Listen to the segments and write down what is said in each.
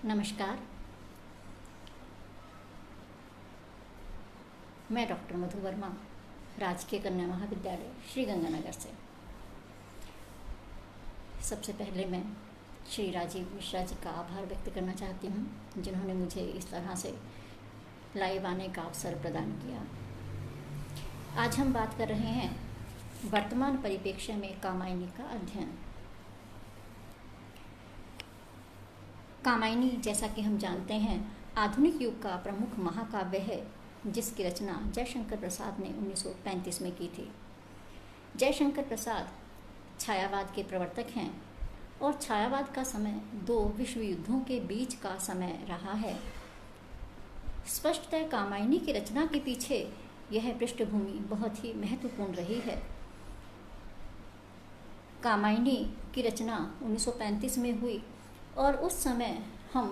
नमस्कार। मैं डॉक्टर मधु वर्मा, राजकीय कन्या महाविद्यालय श्री गंगानगर से। सबसे पहले मैं श्री राजीव मिश्रा जी का आभार व्यक्त करना चाहती हूँ, जिन्होंने मुझे इस तरह से लाइव आने का अवसर प्रदान किया। आज हम बात कर रहे हैं वर्तमान परिप्रेक्ष्य में कामायनी का अध्ययन। कामायनी, जैसा कि हम जानते हैं, आधुनिक युग का प्रमुख महाकाव्य है, जिसकी रचना जयशंकर प्रसाद ने 1935 में की थी। जयशंकर प्रसाद छायावाद के प्रवर्तक हैं और छायावाद का समय 2 विश्व युद्धों के बीच का समय रहा है। स्पष्टतः कामायनी की रचना के पीछे यह पृष्ठभूमि बहुत ही महत्वपूर्ण रही है। कामायनी की रचना 1935 में हुई और उस समय हम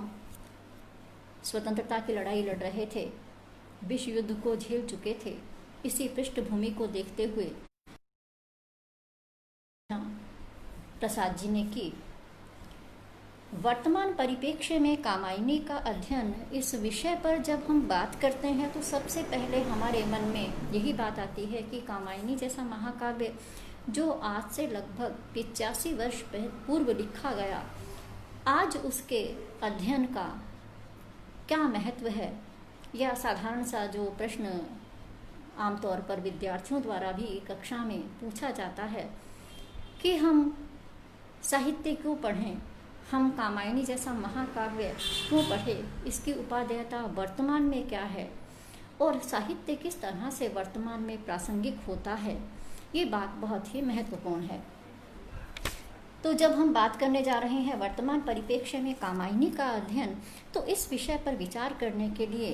स्वतंत्रता की लड़ाई लड़ रहे थे, विश्व युद्ध को झेल चुके थे। इसी पृष्ठभूमि को देखते हुए प्रसाद जी ने की। वर्तमान परिप्रेक्ष्य में कामायनी का अध्ययन, इस विषय पर जब हम बात करते हैं तो सबसे पहले हमारे मन में यही बात आती है कि कामायनी जैसा महाकाव्य, जो आज से लगभग 85 वर्ष पूर्व लिखा गया, आज उसके अध्ययन का क्या महत्व है, या साधारण सा जो प्रश्न आमतौर पर विद्यार्थियों द्वारा भी कक्षा में पूछा जाता है कि हम साहित्य क्यों पढ़ें, हम कामायनी जैसा महाकाव्य क्यों पढ़ें, इसकी उपादेयता वर्तमान में क्या है और साहित्य किस तरह से वर्तमान में प्रासंगिक होता है, ये बात बहुत ही महत्वपूर्ण है। तो जब हम बात करने जा रहे हैं वर्तमान परिप्रेक्ष्य में कामायनी का अध्ययन, तो इस विषय पर विचार करने के लिए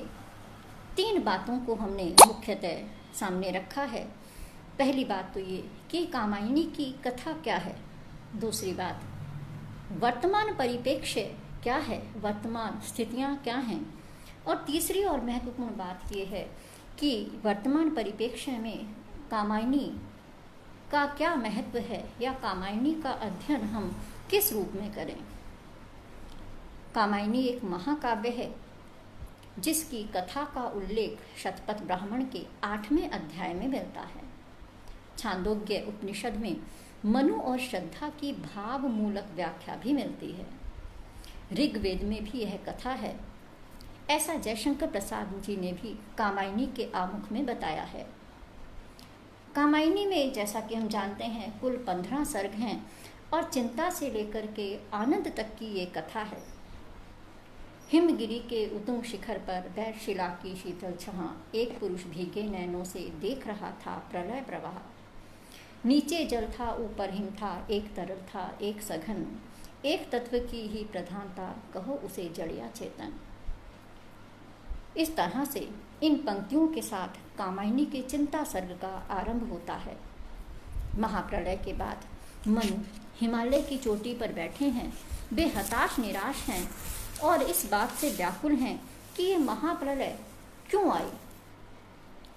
3 बातों को हमने मुख्यतः सामने रखा है। पहली बात तो ये कि कामायनी की कथा क्या है। दूसरी बात, वर्तमान परिप्रेक्ष्य क्या है, वर्तमान स्थितियाँ क्या हैं। और तीसरी और महत्वपूर्ण बात ये है कि वर्तमान परिप्रेक्ष्य में कामायनी का क्या महत्व है, या कामायनी का अध्ययन हम किस रूप में करें। कामायनी एक महाकाव्य है जिसकी कथा का उल्लेख शतपथ ब्राह्मण के 8वें अध्याय में मिलता है। छांदोग्य उपनिषद में मनु और श्रद्धा की भाव मूलक व्याख्या भी मिलती है। ऋग्वेद में भी यह कथा है। ऐसा जयशंकर प्रसाद जी ने भी कामायनी के आमुख में बताया है। कामायनी में, जैसा कि हम जानते हैं, कुल 15 सर्ग हैं और चिंता से लेकर के आनंद तक की ये कथा है। हिमगिरी के उतुंग शिखर पर वैरशिला की शीतल छां, एक पुरुष भीगे नैनों से देख रहा था प्रलय प्रवाह। नीचे जल था, ऊपर हिम था, एक तरल था, एक सघन, एक तत्व की ही प्रधानता, कहो उसे जड़ या चेतन। इस तरह से इन पंक्तियों के साथ कामायनी के चिंता सर्ग का आरंभ होता है। महाप्रलय के बाद मनु हिमालय की चोटी पर बैठे हैं। वे हताश निराश हैं और इस बात से व्याकुल हैं कि ये महाप्रलय क्यों आई।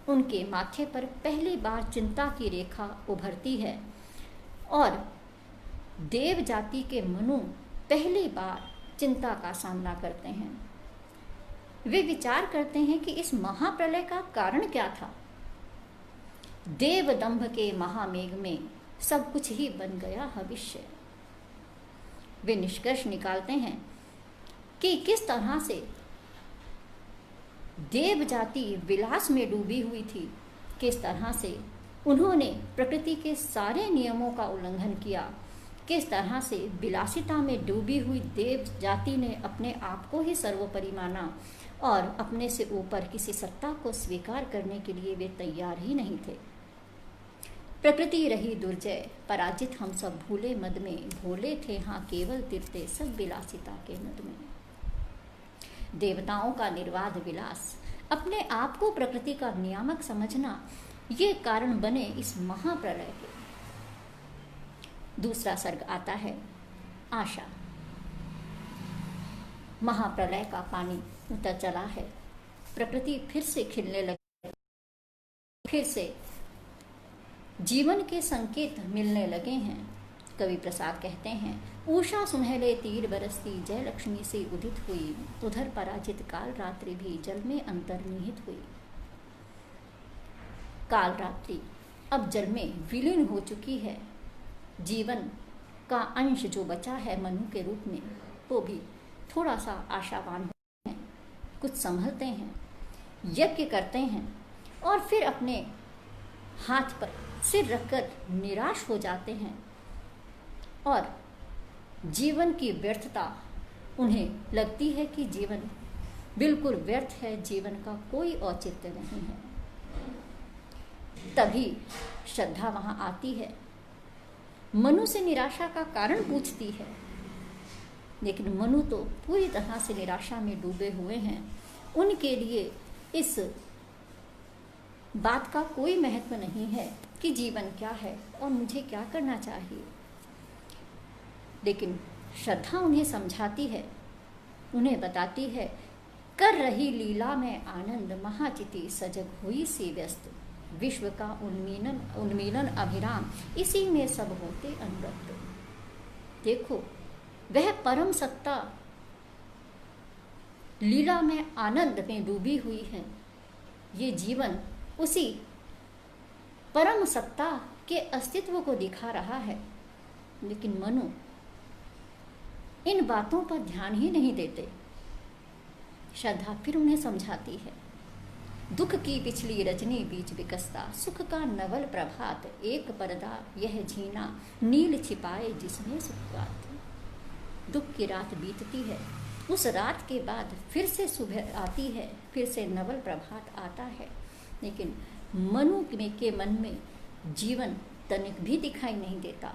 उनके माथे पर पहली बार चिंता की रेखा उभरती है और देव जाति के मनु पहली बार चिंता का सामना करते हैं। वे विचार करते हैं कि इस महाप्रलय का कारण क्या था। देव दंभ के महामेघ में सब कुछ ही बन गया भविष्य। वे निष्कर्ष निकालते हैं कि किस तरह से देव जाति विलास में डूबी हुई थी, किस तरह से उन्होंने प्रकृति के सारे नियमों का उल्लंघन किया, किस तरह से विलासिता में डूबी हुई देव जाति ने अपने आप को ही सर्वोपरि माना और अपने से ऊपर किसी सत्ता को स्वीकार करने के लिए वे तैयार ही नहीं थे। प्रकृति रही दुर्जय, पराजित हम सब भूले मद में, भोले थे हाँ केवल तिरते सब विलासिता के मद में। देवताओं का निर्वाध विलास, अपने आप को प्रकृति का नियामक समझना, ये कारण बने इस महाप्रलय के। दूसरा सर्ग आता है आशा। महाप्रलय का पानी उतर चला है, प्रकृति फिर से खिलने लगी, फिर से जीवन के संकेत मिलने लगे हैं। कवि प्रसाद कहते हैं, उषा सुनहले तीर बरसती जय लक्ष्मी से उदित हुई, उधर पराजित काल रात्रि भी जल में अंतर्निहित हुई। काल रात्रि अब जल में विलीन हो चुकी है। जीवन का अंश जो बचा है मनु के रूप में, वो भी थोड़ा सा आशावान होते हैं, कुछ संभलते हैं, यज्ञ करते हैं और फिर अपने हाथ पर सिर रखकर निराश हो जाते हैं और जीवन की व्यर्थता उन्हें लगती है कि जीवन बिल्कुल व्यर्थ है, जीवन का कोई औचित्य नहीं है। तभी श्रद्धा वहां आती है, मनु से निराशा का कारण पूछती है, लेकिन मनु तो पूरी तरह से निराशा में डूबे हुए हैं। उनके लिए इस बात का कोई महत्व नहीं है कि जीवन क्या है और मुझे क्या करना चाहिए। लेकिन श्रद्धा उन्हें समझाती है, उन्हें बताती है, कर रही लीला में आनंद महाचिति सजग हुई सी व्यस्त, विश्व का उन्मीलन अभिराम इसी में सब होते अनुरक्त। देखो, वह परम सत्ता लीला में आनंद में डूबी हुई है। ये जीवन उसी परम सत्ता के अस्तित्व को दिखा रहा है, लेकिन मनु इन बातों पर ध्यान ही नहीं देते। श्रद्धा फिर उन्हें समझाती है, दुख की पिछली रजनी बीच विकसता, सुख का नवल प्रभात एक पर्दा यह झीना, नील छिपाए जिसमें सुखवात। दुख की रात बीतती है, उस रात के बाद फिर से सुबह आती है, फिर से नवल प्रभात आता है, लेकिन मनु के मन में जीवन तनिक भी दिखाई नहीं देता।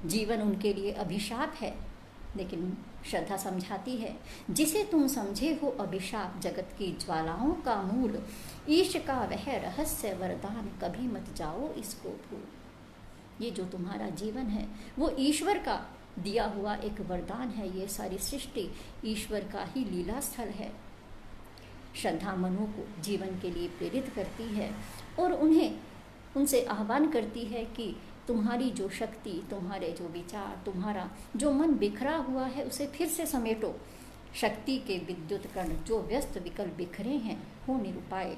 जीवन उनके लिए अभिशाप है, लेकिन श्रद्धा समझाती है, जिसे तुम समझे हो अभिशाप जगत की ज्वालाओं का मूल, ईश का वह रहस्य वरदान कभी मत जाओ इसको भूल। ये जो तुम्हारा जीवन है वो ईश्वर का दिया हुआ एक वरदान है। ये सारी सृष्टि ईश्वर का ही लीला स्थल है। श्रद्धा मनु को जीवन के लिए प्रेरित करती है और उनसे आह्वान करती है कि तुम्हारी जो शक्ति, तुम्हारे जो विचार, तुम्हारा जो मन बिखरा हुआ है उसे फिर से समेटो। शक्ति के विद्युत कण जो व्यस्त विकल बिखरे हैं हो निरुपाय,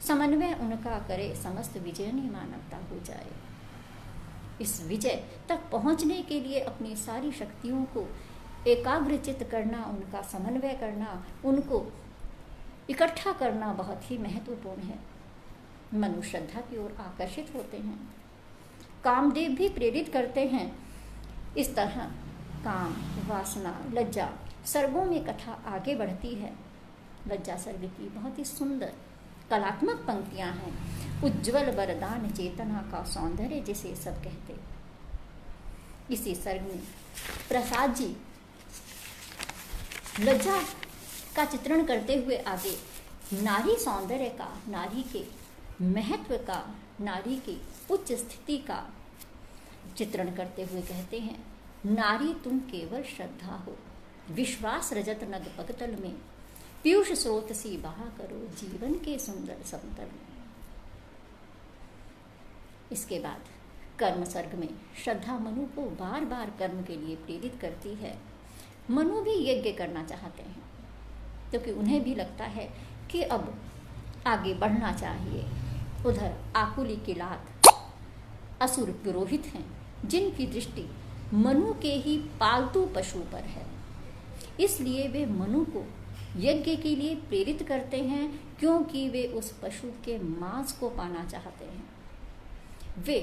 समन्वय उनका करे समस्त विजयनी मानवता हो जाए। इस विजय तक पहुंचने के लिए अपनी सारी शक्तियों को एकाग्रचित करना, उनका समन्वय करना, उनको इकट्ठा करना बहुत ही महत्वपूर्ण है। मनु श्रद्धा की ओर आकर्षित होते हैं। कामदेव भी प्रेरित करते हैं। इस तरह काम, वासना, लज्जा सर्गों में कथा आगे बढ़ती है। लज्जा सर्ग की बहुत ही सुंदर कलात्मक पंक्तियां हैं। उज्ज्वल वरदान चेतना का सौंदर्य जिसे सब कहते। इसी सर्ग में प्रसाद जी लज्जा का चित्रण करते हुए आगे नारी सौंदर्य का, नारी के महत्व का, नारी की उच्च स्थिति का चित्रण करते हुए कहते हैं, नारी तुम केवल श्रद्धा हो, विश्वास रजत नग पगतल में, पीयूष स्रोत सी बहा करो जीवन के सुंदर समतल में। इसके बाद कर्म सर्ग में श्रद्धा मनु को बार बार कर्म के लिए प्रेरित करती है। मनु भी यज्ञ करना चाहते हैं, क्योंकि उन्हें भी लगता है कि अब आगे बढ़ना चाहिए। उधर आकुली किलात असुर पुरोहित हैं, जिनकी दृष्टि मनु के ही पालतू पशु पर है, इसलिए वे मनु को यज्ञ के लिए प्रेरित करते हैं, क्योंकि वे उस पशु के मांस को पाना चाहते हैं। वे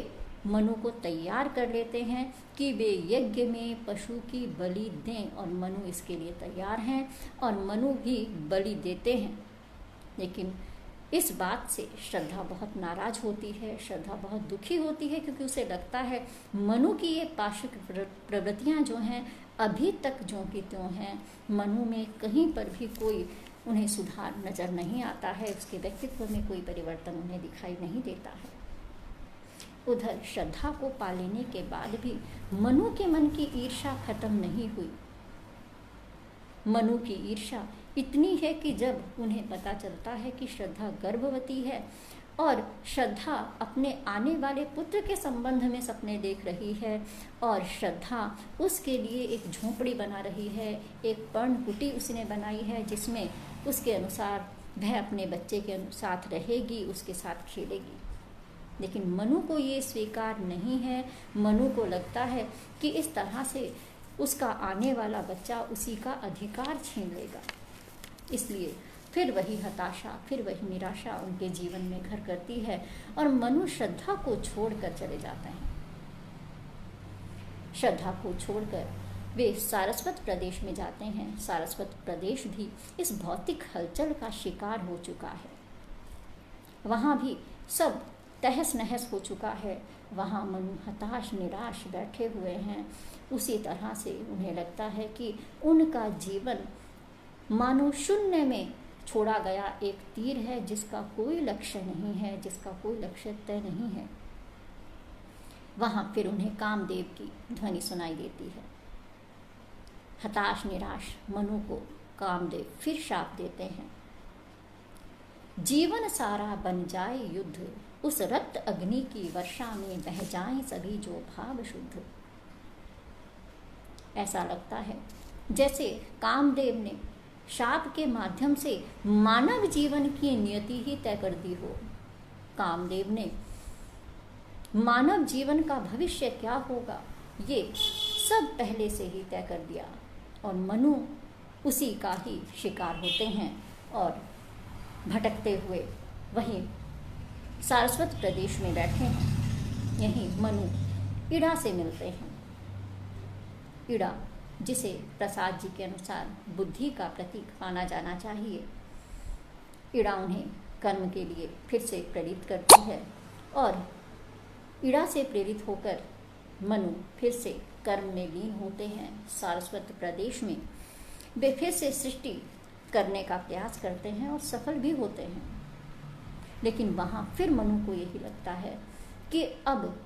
मनु को तैयार कर लेते हैं कि वे यज्ञ में पशु की बलि दें, और मनु इसके लिए तैयार हैं और मनु भी बलि देते हैं। लेकिन इस बात से श्रद्धा बहुत नाराज होती है, श्रद्धा बहुत दुखी होती है, क्योंकि उसे लगता है मनु की ये पाशविक प्रवृत्तियां जो हैं अभी तक ज्यों की त्यों हैं। मनु में कहीं पर भी कोई उन्हें सुधार नजर नहीं आता है, उसके व्यक्तित्व में कोई परिवर्तन उन्हें दिखाई नहीं देता है। उधर श्रद्धा को पा लेने के बाद भी मनु के मन की ईर्ष्या खत्म नहीं हुई। मनु की ईर्ष्या इतनी है कि जब उन्हें पता चलता है कि श्रद्धा गर्भवती है और श्रद्धा अपने आने वाले पुत्र के संबंध में सपने देख रही है और श्रद्धा उसके लिए एक झोंपड़ी बना रही है, एक पर्णकुटी उसने बनाई है जिसमें उसके अनुसार वह अपने बच्चे के साथ रहेगी, उसके साथ खेलेगी। लेकिन मनु को ये स्वीकार नहीं है। मनु को लगता है कि इस तरह से उसका आने वाला बच्चा उसी का अधिकार छीन लेगा। इसलिए फिर वही हताशा, फिर वही निराशा उनके जीवन में घर करती है और मनु श्रद्धा को छोड़कर चले जाते हैं। श्रद्धा को छोड़कर वे सारस्वत प्रदेश में जाते हैं। सारस्वत प्रदेश भी इस भौतिक हलचल का शिकार हो चुका है। वहाँ भी सब तहस नहस हो चुका है। वहाँ मनु हताश निराश बैठे हुए हैं। उसी तरह से उन्हें लगता है कि उनका जीवन मानो शून्य में छोड़ा गया एक तीर है जिसका कोई लक्ष्य नहीं है, जिसका कोई लक्ष्य तय नहीं है। वहाँ फिर उन्हें कामदेव की ध्वनि सुनाई देती है। हताश निराश मनु को कामदेव फिर शाप देते हैं। जीवन सारा बन जाए युद्ध, उस रक्त अग्नि की वर्षा में बह जाएं सभी जो भाव शुद्ध। ऐसा लगता है जैसे कामदेव ने शाप के माध्यम से मानव जीवन की नियति ही तय कर दी हो। कामदेव ने मानव जीवन का भविष्य क्या होगा ये सब पहले से ही तय कर दिया और मनु उसी का ही शिकार होते हैं और भटकते हुए वहीं सारस्वत प्रदेश में बैठे हैं। यहीं मनु इड़ा से मिलते हैं। इड़ा जिसे प्रसाद जी के अनुसार बुद्धि का प्रतीक माना जाना चाहिए। इड़ा उन्हें कर्म के लिए फिर से प्रेरित करती है और इड़ा से प्रेरित होकर मनु फिर से कर्म में लीन होते हैं। सारस्वत प्रदेश में वे फिर से सृष्टि करने का प्रयास करते हैं और सफल भी होते हैं। लेकिन वहाँ फिर मनु को यही लगता है कि अब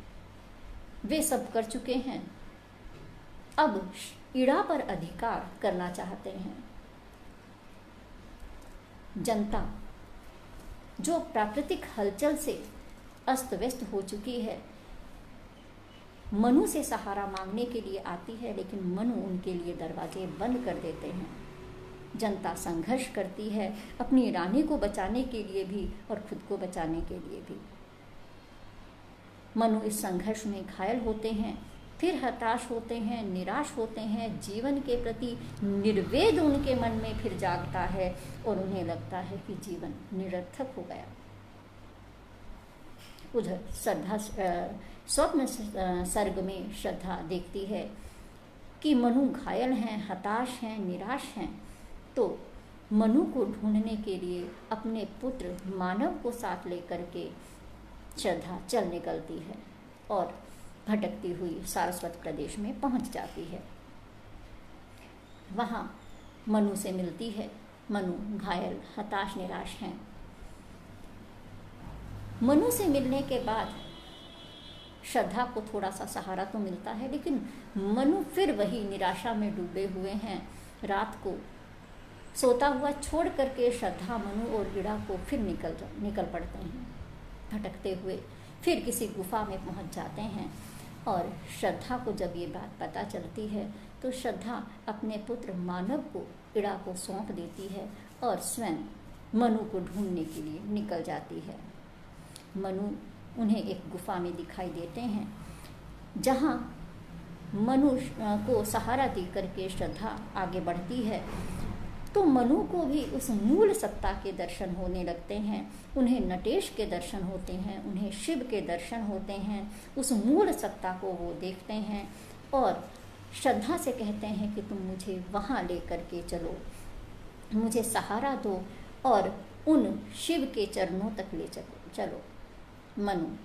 वे सब कर चुके हैं, अब इड़ा पर अधिकार करना चाहते हैं। जनता जो प्राकृतिक हलचल से अस्त व्यस्त हो चुकी है, मनु से सहारा मांगने के लिए आती है, लेकिन मनु उनके लिए दरवाजे बंद कर देते हैं। जनता संघर्ष करती है अपनी रानी को बचाने के लिए भी और खुद को बचाने के लिए भी। मनु इस संघर्ष में घायल होते हैं, फिर हताश होते हैं, निराश होते हैं। जीवन के प्रति निर्वेद उनके मन में फिर जागता है और उन्हें लगता है कि जीवन निरर्थक हो गया। उधर श्रद्धा स्वप्न सर्ग में श्रद्धा देखती है कि मनु घायल हैं, हताश हैं, निराश हैं, तो मनु को ढूंढने के लिए अपने पुत्र मानव को साथ लेकर के श्रद्धा चल निकलती है और भटकती हुई सारस्वत प्रदेश में पहुंच जाती है। वहाँ मनु से मिलती है। मनु घायल, हताश, निराश हैं। मनु से मिलने के बाद श्रद्धा को थोड़ा सा सहारा तो मिलता है, लेकिन मनु फिर वही निराशा में डूबे हुए हैं। रात को सोता हुआ छोड़ करके श्रद्धा, मनु और इड़ा को फिर निकल पड़ते हैं। भटकते हुए फिर किसी गुफा में पहुंच जाते हैं और श्रद्धा को जब ये बात पता चलती है तो श्रद्धा अपने पुत्र मानव को इड़ा को सौंप देती है और स्वयं मनु को ढूंढने के लिए निकल जाती है। मनु उन्हें एक गुफा में दिखाई देते हैं, जहाँ मनु को सहारा दे करके श्रद्धा आगे बढ़ती है तो मनु को भी उस मूल सत्ता के दर्शन होने लगते हैं। उन्हें नटेश के दर्शन होते हैं, उन्हें शिव के दर्शन होते हैं। उस मूल सत्ता को वो देखते हैं और श्रद्धा से कहते हैं कि तुम मुझे वहाँ ले करके चलो, मुझे सहारा दो और उन शिव के चरणों तक ले चलो। मनु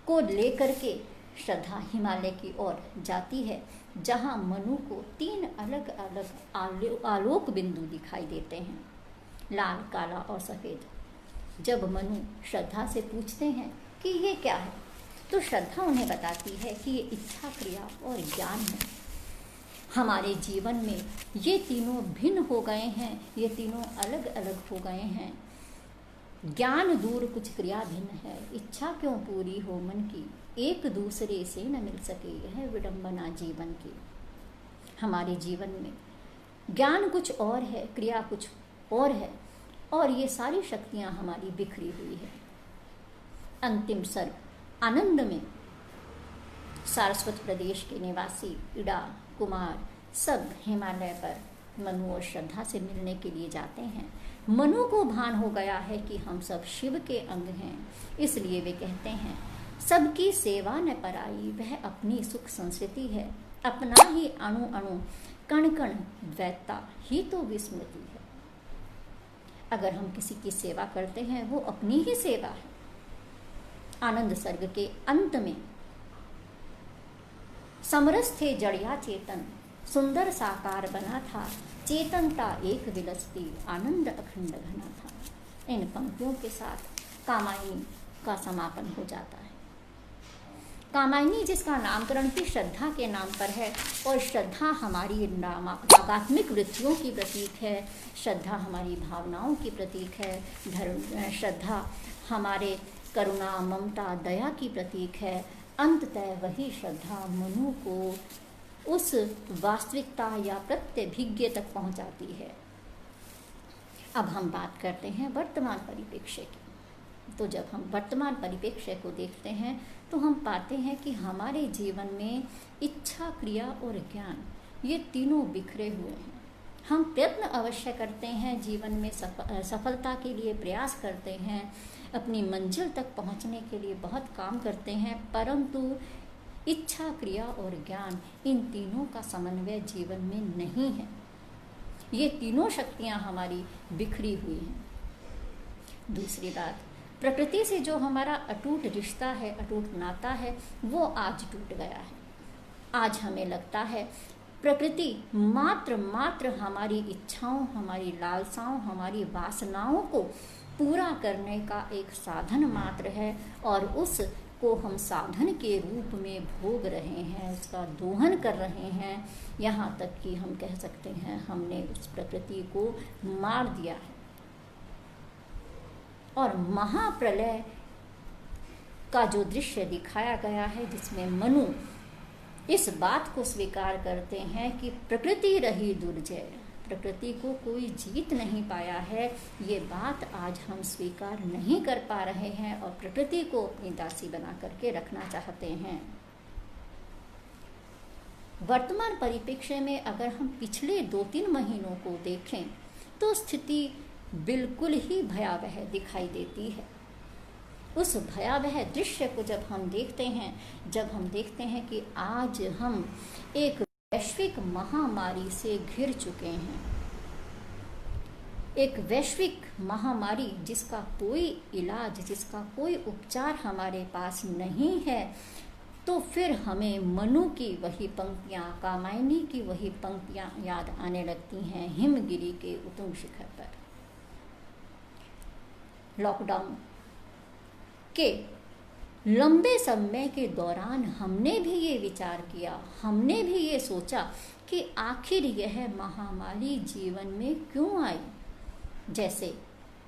को ले करके श्रद्धा हिमालय की ओर जाती है, जहाँ मनु को 3 अलग अलग आलोक बिंदु दिखाई देते हैं, लाल, काला और सफ़ेद। जब मनु श्रद्धा से पूछते हैं कि ये क्या है, तो श्रद्धा उन्हें बताती है कि ये इच्छा, क्रिया और ज्ञान है। हमारे जीवन में ये तीनों भिन्न हो गए हैं, ये तीनों अलग अलग हो गए हैं। ज्ञान दूर कुछ क्रिया भिन्न है, इच्छा क्यों पूरी हो मन की, एक दूसरे से न मिल सके यह विडंबना जीवन की। हमारे जीवन में ज्ञान कुछ और है, क्रिया कुछ और है, और ये सारी शक्तियाँ हमारी बिखरी हुई है। अंतिम सर्ग आनंद में सारस्वत प्रदेश के निवासी इड़ा कुमार सब हिमालय पर मनु और श्रद्धा से मिलने के लिए जाते हैं। मनु को भान हो गया है कि हम सब शिव के अंग हैं, इसलिए वे कहते हैं सबकी सेवा न पराई, वह अपनी सुख संस्कृति है, अपना ही अणु अणु कण कण द्वैता ही तो विस्मृति है। अगर हम किसी की सेवा करते हैं वो अपनी ही सेवा है। आनंद सर्ग के अंत में समरस थे जड़िया चेतन, सुंदर साकार बना था, चेतनता एक विलसती, आनंद अखंड घना था। इन पंक्तियों के साथ कामायनी का समापन हो जाता है। कामायनी जिसका नामकरण भी श्रद्धा के नाम पर है, और श्रद्धा हमारी रागात्मिक वृत्तियों की प्रतीक है, श्रद्धा हमारी भावनाओं की प्रतीक है, श्रद्धा हमारे करुणा ममता दया की प्रतीक है। अंततः वही श्रद्धा मनु को उस वास्तविकता या प्रत्यभिज्ञ तक पहुंचाती है। अब हम बात करते हैं वर्तमान परिप्रेक्ष्य की। तो जब हम वर्तमान परिप्रेक्ष्य को देखते हैं तो हम पाते हैं कि हमारे जीवन में इच्छा, क्रिया और ज्ञान ये तीनों बिखरे हुए हैं। हम प्रयत्न अवश्य करते हैं, जीवन में सफलता के लिए प्रयास करते हैं, अपनी मंजिल तक पहुंचने के लिए बहुत काम करते हैं, परंतु इच्छा, क्रिया और ज्ञान इन तीनों का समन्वय जीवन में नहीं है। ये तीनों शक्तियाँ हमारी बिखरी हुई हैं। दूसरी बात, प्रकृति से जो हमारा अटूट रिश्ता है, अटूट नाता है, वो आज टूट गया है। आज हमें लगता है प्रकृति मात्र हमारी इच्छाओं, हमारी लालसाओं, हमारी वासनाओं को पूरा करने का एक साधन मात्र है, और उसको हम साधन के रूप में भोग रहे हैं, उसका दोहन कर रहे हैं। यहाँ तक कि हम कह सकते हैं हमने उस प्रकृति को मार दिया है। और महाप्रलय का जो दृश्य दिखाया गया है, जिसमें मनु इस बात को स्वीकार करते हैं कि प्रकृति रही दुर्जय, प्रकृति को कोई जीत नहीं पाया है, ये बात आज हम स्वीकार नहीं कर पा रहे हैं और प्रकृति को अपनी दासी बना करके रखना चाहते हैं। वर्तमान परिप्रेक्ष्य में अगर हम पिछले 2-3 महीनों को देखें तो स्थिति बिल्कुल ही भयावह दिखाई देती है। उस भयावह दृश्य को जब हम देखते हैं कि आज हम एक वैश्विक महामारी से घिर चुके हैं, एक वैश्विक महामारी जिसका कोई इलाज, जिसका कोई उपचार हमारे पास नहीं है, तो फिर हमें मनु की वही पंक्तियाँ, कामायनी की वही पंक्तियाँ याद आने लगती हैं हिमगिरी के उत्तुंग शिखर पर। लॉकडाउन के लंबे समय के दौरान हमने भी ये विचार किया, हमने भी ये सोचा कि आखिर यह महामारी जीवन में क्यों आई। जैसे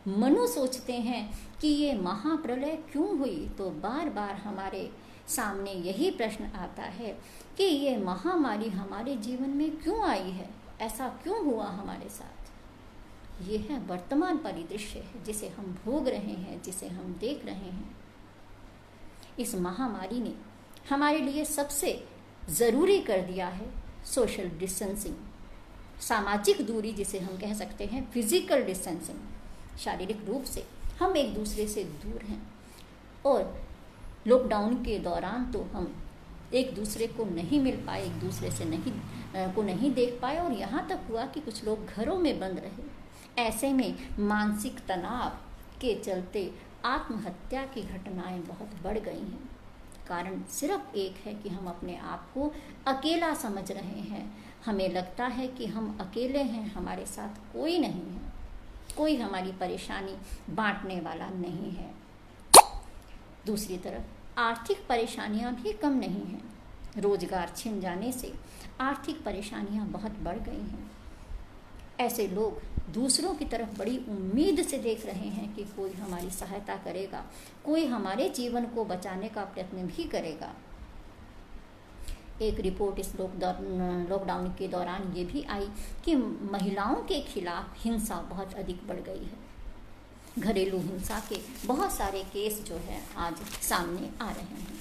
मनु सोचते हैं कि ये महाप्रलय क्यों हुई, तो बार बार हमारे सामने यही प्रश्न आता है कि ये महामारी हमारे जीवन में क्यों आई है, ऐसा क्यों हुआ हमारे साथ। ये है वर्तमान परिदृश्य है जिसे हम भोग रहे हैं, जिसे हम देख रहे हैं। इस महामारी ने हमारे लिए सबसे ज़रूरी कर दिया है सोशल डिस्टेंसिंग, सामाजिक दूरी जिसे हम कह सकते हैं, फिजिकल डिस्टेंसिंग। शारीरिक रूप से हम एक दूसरे से दूर हैं, और लॉकडाउन के दौरान तो हम एक दूसरे को नहीं मिल पाए, एक दूसरे से नहीं देख पाए, और यहाँ तक हुआ कि कुछ लोग घरों में बंद रहे। ऐसे में मानसिक तनाव के चलते आत्महत्या की घटनाएं बहुत बढ़ गई हैं। कारण सिर्फ एक है कि हम अपने आप को अकेला समझ रहे हैं। हमें लगता है कि हम अकेले हैं, हमारे साथ कोई नहीं है, कोई हमारी परेशानी बांटने वाला नहीं है। दूसरी तरफ आर्थिक परेशानियां भी कम नहीं हैं। रोजगार छिन जाने से आर्थिक परेशानियां बहुत बढ़ गई हैं। ऐसे लोग दूसरों की तरफ बड़ी उम्मीद से देख रहे हैं कि कोई हमारी सहायता करेगा, कोई हमारे जीवन को बचाने का प्रयत्न भी करेगा। एक रिपोर्ट इस लॉकडाउन के दौरान ये भी आई कि महिलाओं के खिलाफ हिंसा बहुत अधिक बढ़ गई है। घरेलू हिंसा के बहुत सारे केस जो है आज सामने आ रहे हैं।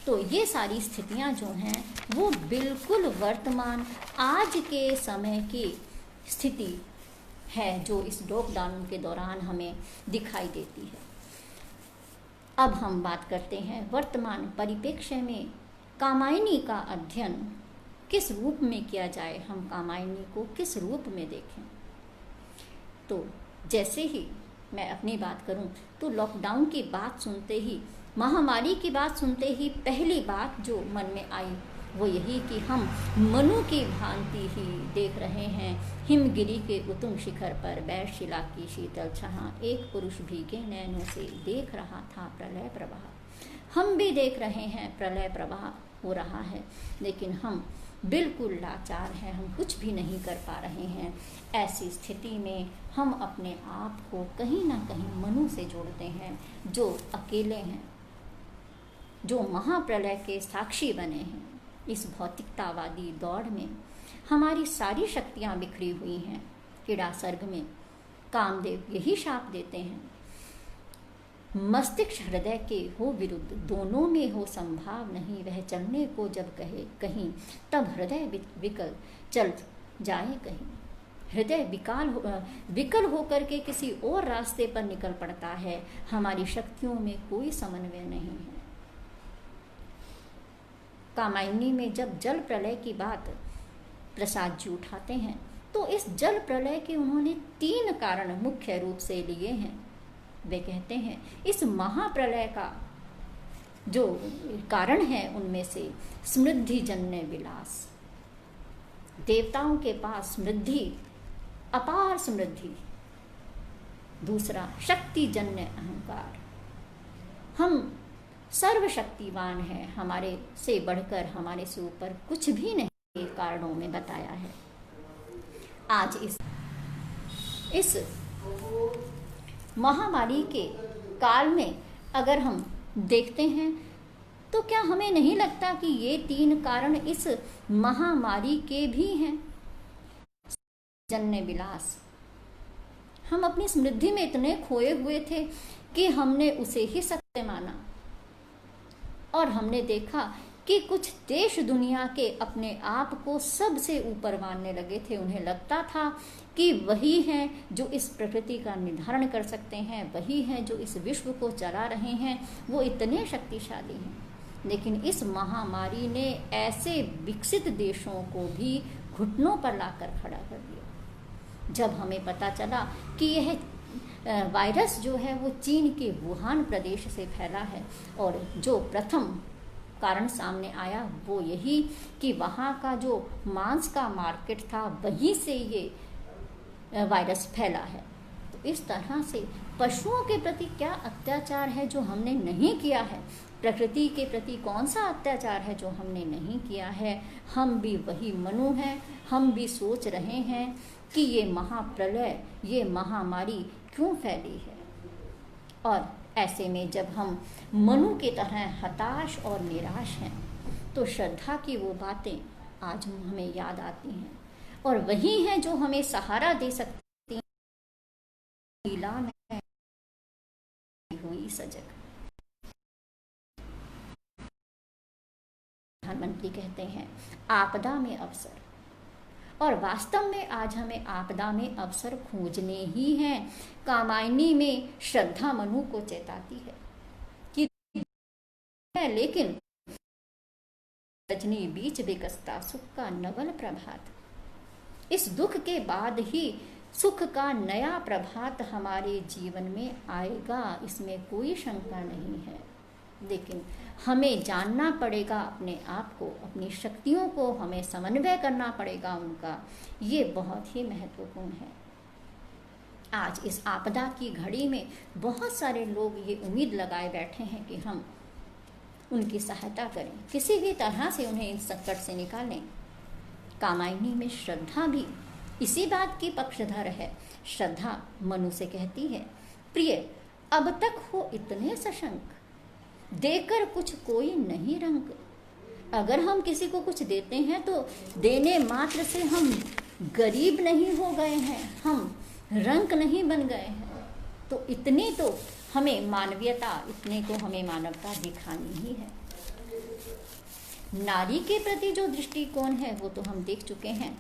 तो ये सारी स्थितियां जो हैं वो बिल्कुल वर्तमान आज के समय की स्थिति है जो इस लॉकडाउन के दौरान हमें दिखाई देती है। अब हम बात करते हैं वर्तमान परिप्रेक्ष्य में कामायनी का अध्ययन किस रूप में किया जाए, हम कामायनी को किस रूप में देखें। तो जैसे ही मैं अपनी बात करूं तो लॉकडाउन की बात सुनते ही, महामारी की बात सुनते ही पहली बात जो मन में आई वो यही कि हम मनु की भांति ही देख रहे हैं हिमगिरी के उतुंग शिखर पर बैरशिला की शीतल छां, एक पुरुष भीगे नैनों से देख रहा था प्रलय प्रवाह। हम भी देख रहे हैं प्रलय प्रवाह हो रहा है, लेकिन हम बिल्कुल लाचार हैं, हम कुछ भी नहीं कर पा रहे हैं। ऐसी स्थिति में हम अपने आप को कहीं ना कहीं मनु से जोड़ते हैं, जो अकेले हैं, जो महाप्रलय के साक्षी बने हैं। इस भौतिकतावादी दौड़ में हमारी सारी शक्तियां बिखरी हुई हैं। कीड़ा सर्ग में कामदेव यही शाप देते हैं, मस्तिष्क हृदय के हो विरुद्ध, दोनों में हो संभाव नहीं, वह चलने को जब कहे कहीं, तब हृदय विकल चल जाए कहीं। हृदय विकल होकर के किसी और रास्ते पर निकल पड़ता है। हमारी शक्तियों में कोई समन्वय नहीं है। कामायनी में जब जल प्रलय की बात प्रसाद जी उठाते हैं तो इस जल प्रलय के उन्होंने 3 कारण मुख्य रूप से लिए हैं। वे कहते हैं इस महाप्रलय का जो कारण है उनमें से समृद्धि जन्य विलास, देवताओं के पास समृद्धि, अपार समृद्धि। दूसरा शक्ति जन्य अहंकार, हम सर्वशक्तिवान है, हमारे से बढ़कर, हमारे से ऊपर कुछ भी नहीं, कारणों में बताया है। आज इस महामारी के काल में अगर हम देखते हैं तो क्या हमें नहीं लगता कि ये 3 कारण इस महामारी के भी हैं? जन्य विलास, हम अपनी समृद्धि में इतने खोए हुए थे कि हमने उसे ही सत्य माना, और हमने देखा कि कुछ देश दुनिया के अपने आप को सबसे ऊपर मानने लगे थे। उन्हें लगता था कि वही हैं जो इस प्रकृति का निर्धारण कर सकते हैं, वही हैं जो इस विश्व को चला रहे हैं, वो इतने शक्तिशाली हैं। लेकिन इस महामारी ने ऐसे विकसित देशों को भी घुटनों पर लाकर खड़ा कर दिया। जब हमें पता चला कि यह वायरस जो है वो चीन के वुहान प्रदेश से फैला है, और जो प्रथम कारण सामने आया वो यही कि वहाँ का जो मांस का मार्केट था वहीं से ये वायरस फैला है। तो इस तरह से पशुओं के प्रति क्या अत्याचार है जो हमने नहीं किया है, प्रकृति के प्रति कौन सा अत्याचार है जो हमने नहीं किया है। हम भी वही मनु हैं, हम भी सोच रहे हैं कि ये महाप्रलय, ये महामारी क्यों फैली है। और ऐसे में जब हम मनु की तरह हताश और निराश हैं तो श्रद्धा की वो बातें आज हमें याद आती हैं, और वही हैं जो हमें सहारा दे सकती हैं। लीला में हुई सजग, प्रधानमंत्री कहते हैं आपदा में अवसर, और वास्तव में आज हमें आपदा में अवसर खोजने ही हैं। कामायनी में श्रद्धा मनु को चेताती है कि लेकिन रजनी बीच विकसता सुख का नवल प्रभात। इस दुख के बाद ही सुख का नया प्रभात हमारे जीवन में आएगा, इसमें कोई शंका नहीं है। लेकिन हमें जानना पड़ेगा अपने आप को, अपनी शक्तियों को हमें समन्वय करना पड़ेगा उनका, ये बहुत ही महत्वपूर्ण है। आज इस आपदा की घड़ी में बहुत सारे लोग ये उम्मीद लगाए बैठे हैं कि हम उनकी सहायता करें, किसी भी तरह से उन्हें इस संकट से निकालें। कामायनी में श्रद्धा भी इसी बात की पक्षधर है श्रद्धा। मनु से कहती है, प्रिय अब तक हो इतने सशंक, देकर कुछ कोई नहीं रंक। अगर हम किसी को कुछ देते हैं तो देने मात्र से हम गरीब नहीं हो गए हैं, हम रंक नहीं बन गए हैं। तो इतनी तो हमें मानवीयता, इतने तो हमें मानवता दिखानी ही है। नारी के प्रति जो दृष्टिकोण है वो तो हम देख चुके हैं।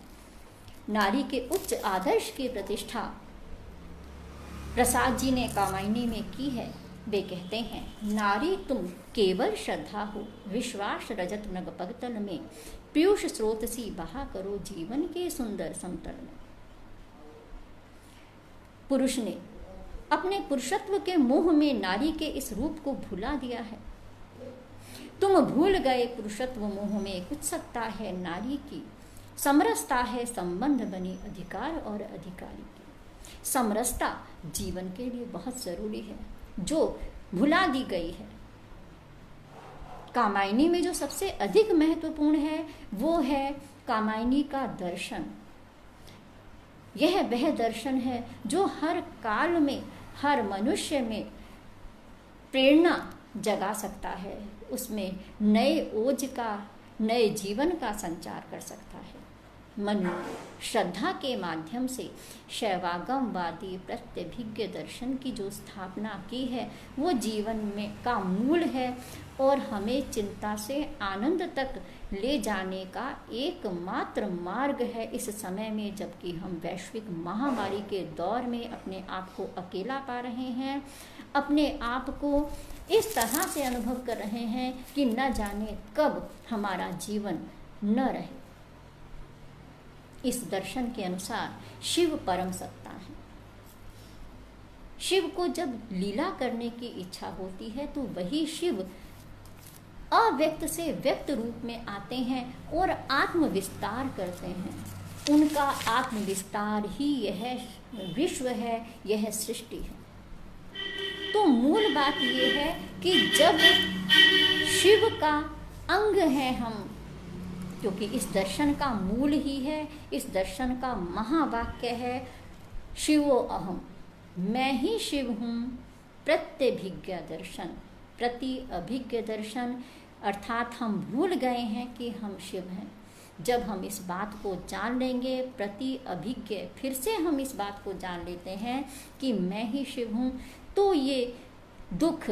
नारी के उच्च आदर्श की प्रतिष्ठा प्रसाद जी ने कामायनी में की है। वे कहते हैं, नारी तुम केवल श्रद्धा हो, विश्वास रजत नग पगतल में, पीयूष स्रोत सी बहा करो जीवन के सुंदर समतल में। पुरुष ने अपने पुरुषत्व के मोह में नारी के इस रूप को भुला दिया है। तुम भूल गए पुरुषत्व मोह में, कुछ सत्ता है नारी की, समरसता है संबंध बनी अधिकार और अधिकारी की। समरसता जीवन के लिए बहुत जरूरी है, जो भुला दी गई है। कामायनी में जो सबसे अधिक महत्वपूर्ण है वो है कामायनी का दर्शन। यह वह दर्शन है जो हर काल में, हर मनुष्य में प्रेरणा जगा सकता है, उसमें नए ओज का, नए जीवन का संचार कर सकता है। मनु श्रद्धा के माध्यम से शैवागमवादी प्रत्यभिज्ञ दर्शन की जो स्थापना की है वो जीवन में का मूल है और हमें चिंता से आनंद तक ले जाने का एकमात्र मार्ग है। इस समय में जबकि हम वैश्विक महामारी के दौर में अपने आप को अकेला पा रहे हैं, अपने आप को इस तरह से अनुभव कर रहे हैं कि न जाने कब हमारा जीवन न रहे। इस दर्शन के अनुसार शिव परम सत्ता है। शिव को जब लीला करने की इच्छा होती है तो वही शिव अव्यक्त से व्यक्त रूप में आते हैं और आत्म विस्तार करते हैं। उनका आत्म विस्तार ही यह विश्व है, यह सृष्टि है। तो मूल बात यह है कि जब शिव का अंग है हम, क्योंकि इस दर्शन का मूल ही है, इस दर्शन का महावाक्य है शिवो अहम, मैं ही शिव हूँ। प्रत्यभिज्ञ दर्शन, प्रति अभिज्ञ दर्शन, अर्थात हम भूल गए हैं कि हम शिव हैं। जब हम इस बात को जान लेंगे, प्रति अभिज्ञ, फिर से हम इस बात को जान लेते हैं कि मैं ही शिव हूँ, तो ये दुख,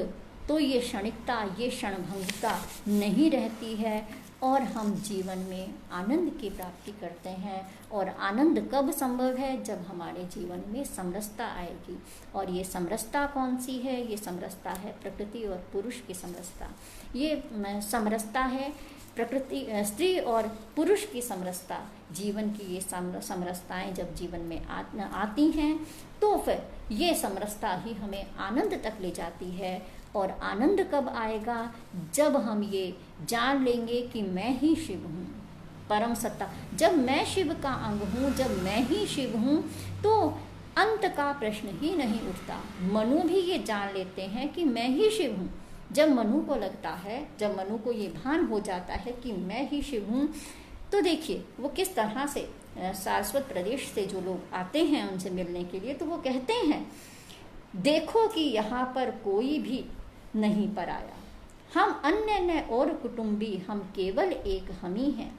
तो ये क्षणिकता, ये क्षणभंगुरता नहीं रहती है और हम जीवन में आनंद की प्राप्ति करते हैं। और आनंद कब संभव है? जब हमारे जीवन में समरसता आएगी। और ये समरसता कौन सी है? ये समरसता है प्रकृति और पुरुष की समरसता। ये समरसता है प्रकृति, स्त्री और पुरुष की समरसता। जीवन की ये समरसताएं जब जीवन में आती हैं तो फिर ये समरसता ही हमें आनंद तक ले जाती है। और आनंद कब आएगा? जब हम ये जान लेंगे कि मैं ही शिव हूँ, परम सत्ता। जब मैं शिव का अंग हूँ, जब मैं ही शिव हूँ, तो अंत का प्रश्न ही नहीं उठता। मनु भी ये जान लेते हैं कि मैं ही शिव हूँ। जब मनु को लगता है, जब मनु को ये भान हो जाता है कि मैं ही शिव हूँ, तो देखिए वो किस तरह से सारस्वत प्रदेश से जो लोग आते हैं उनसे मिलने के लिए, तो वो कहते हैं, देखो कि यहाँ पर कोई भी नहीं पराया, हम अन्य न और कुटुंबी, हम केवल एक हम ही हैं।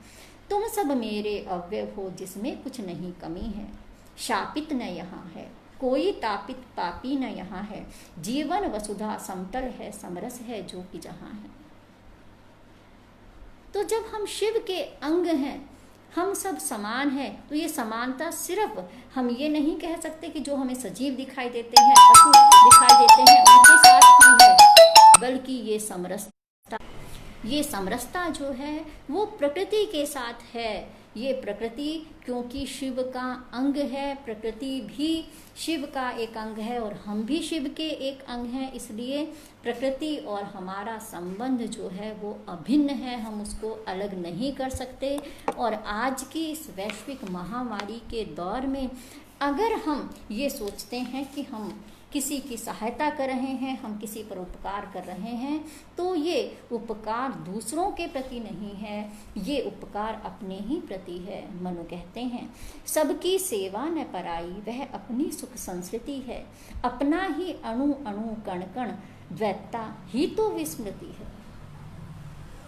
तुम सब मेरे अव्यय हो जिसमें कुछ नहीं कमी है। शापित न यहाँ है कोई, तापित पापी न यहाँ है। जीवन वसुधा समतल है, समरस है जो कि जहाँ है। तो जब हम शिव के अंग हैं, हम सब समान हैं, तो ये समानता सिर्फ हम ये नहीं कह सकते कि जो हमें सजीव दिखाई देते हैं, पशु दिखाई देते हैं, उनके साथ ही है, बल्कि ये समरसता जो है वो प्रकृति के साथ है। ये प्रकृति क्योंकि शिव का अंग है, प्रकृति भी शिव का एक अंग है और हम भी शिव के एक अंग हैं, इसलिए प्रकृति और हमारा संबंध जो है वो अभिन्न है, हम उसको अलग नहीं कर सकते। और आज की इस वैश्विक महामारी के दौर में अगर हम ये सोचते हैं कि हम किसी की सहायता कर रहे हैं, हम किसी पर उपकार कर रहे हैं, तो ये उपकार दूसरों के प्रति नहीं है, ये उपकार अपने ही प्रति है। मनु कहते हैं, सबकी सेवा न पराई, वह अपनी सुख संस्कृति है। अपना ही अणु अणु कण कण, द्वैता ही तो विस्मृति है।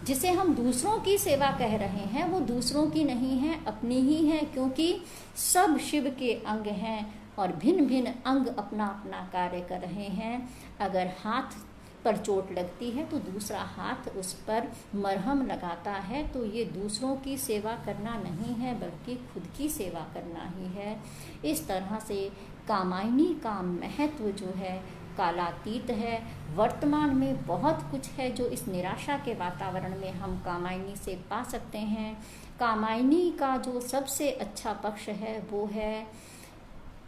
जिसे हम दूसरों की सेवा कह रहे हैं वो दूसरों की नहीं है, अपनी ही है, क्योंकि सब शिव के अंग हैं और भिन्न भिन्न अंग अपना अपना कार्य कर रहे हैं। अगर हाथ पर चोट लगती है तो दूसरा हाथ उस पर मरहम लगाता है, तो ये दूसरों की सेवा करना नहीं है बल्कि खुद की सेवा करना ही है। इस तरह से कामायनी का महत्व जो है कालातीत है। वर्तमान में बहुत कुछ है जो इस निराशा के वातावरण में हम कामायनी से पा सकते हैं। कामायनी का जो सबसे अच्छा पक्ष है वो है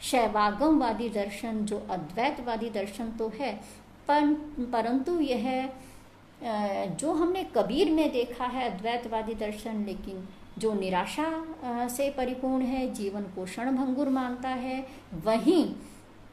शैवागमवादी दर्शन, जो अद्वैतवादी दर्शन तो है, परंतु यह जो हमने कबीर में देखा है अद्वैतवादी दर्शन, लेकिन जो निराशा से परिपूर्ण है, जीवन को क्षणभंगुर मानता है, वहीं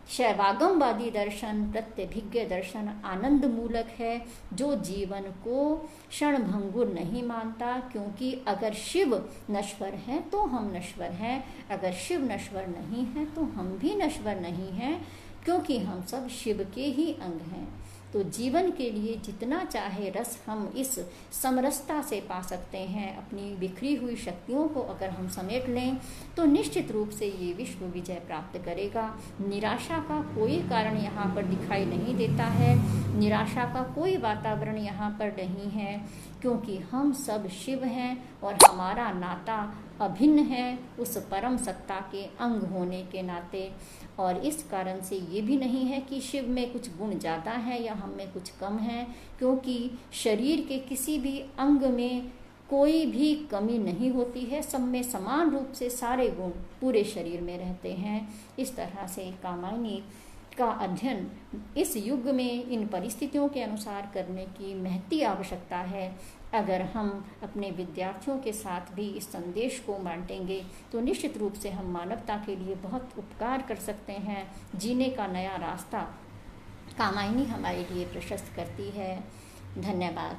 शैवागमवादी दर्शन प्रत्यभिज्ञ दर्शन आनंद मूलक है, जो जीवन को क्षणभंगुर नहीं मानता। क्योंकि अगर शिव नश्वर है तो हम नश्वर हैं, अगर शिव नश्वर नहीं है तो हम भी नश्वर नहीं हैं, क्योंकि हम सब शिव के ही अंग हैं। तो जीवन के लिए जितना चाहे रस हम इस समरसता से पा सकते हैं। अपनी बिखरी हुई शक्तियों को अगर हम समेट लें तो निश्चित रूप से ये विश्व विजय प्राप्त करेगा। निराशा का कोई कारण यहाँ पर दिखाई नहीं देता है, निराशा का कोई वातावरण यहाँ पर नहीं है, क्योंकि हम सब शिव हैं और हमारा नाता अभिन्न है उस परम सत्ता के अंग होने के नाते। और इस कारण से ये भी नहीं है कि शिव में कुछ गुण ज़्यादा है या हम में कुछ कम है, क्योंकि शरीर के किसी भी अंग में कोई भी कमी नहीं होती है, सब में समान रूप से सारे गुण पूरे शरीर में रहते हैं। इस तरह से कामायनी का अध्ययन इस युग में इन परिस्थितियों के अनुसार करने की महती आवश्यकता है। अगर हम अपने विद्यार्थियों के साथ भी इस संदेश को बांटेंगे तो निश्चित रूप से हम मानवता के लिए बहुत उपकार कर सकते हैं। जीने का नया रास्ता कामायनी हमारे लिए प्रशस्त करती है। धन्यवाद।